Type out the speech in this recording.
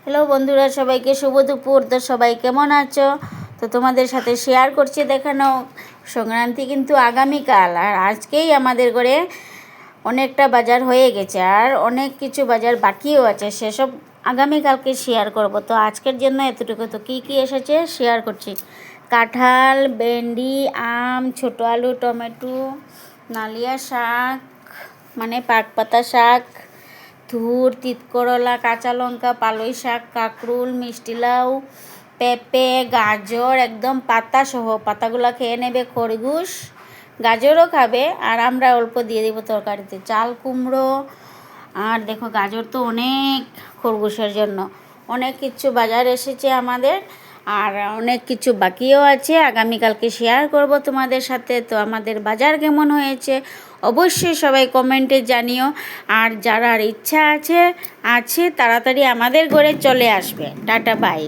Hello বন্ধুরা, সবাইকে শুভ দুপুর। তো সবাই কেমন আছো? তো তোমাদের সাথে শেয়ার করছি দেখানো সংক্রান্তি কিন্তু আগামীকাল, আর আজকেই আমাদের ঘরে অনেকটা বাজার হয়ে গেছে আর অনেক কিছু বাজার বাকিও আছে, সেসব আগামীকালকে শেয়ার করব। তো আজকের জন্য এতটুকু। তো কী কী এসেছে শেয়ার করছি। কাঁঠাল, ভেন্ডি, আম, ছোটো আলু, টমেটো, নালিয়া শাক মানে পাক পাতা শাক, ধুর, তিতকরলা, কাঁচা লঙ্কা, পালই শাক, কাঁকরুল, মিষ্টি লাউ, পেঁপে, গাজর, একদম পাতা সহ। পাতাগুলো খেয়ে নেবে খরগোশ, গাজরও খাবে আর আমরা অল্প দিয়ে দেবো তরকারিতে। চাল কুমড়ো, আর দেখো গাজর তো অনেক খরগোশের জন্য। অনেক কিছু বাজার এসেছে আমাদের, আর অনেক কিছু বাকিও আছে, আগামীকালকে শেয়ার করব তোমাদের সাথে। তো আমাদের বাজার কেমন হয়েছে অবশ্যই সবাই কমেন্টে জানিও। আর যার ইচ্ছা আছে তাড়াতাড়ি আমাদের ঘরে চলে আসবে। Tata, by.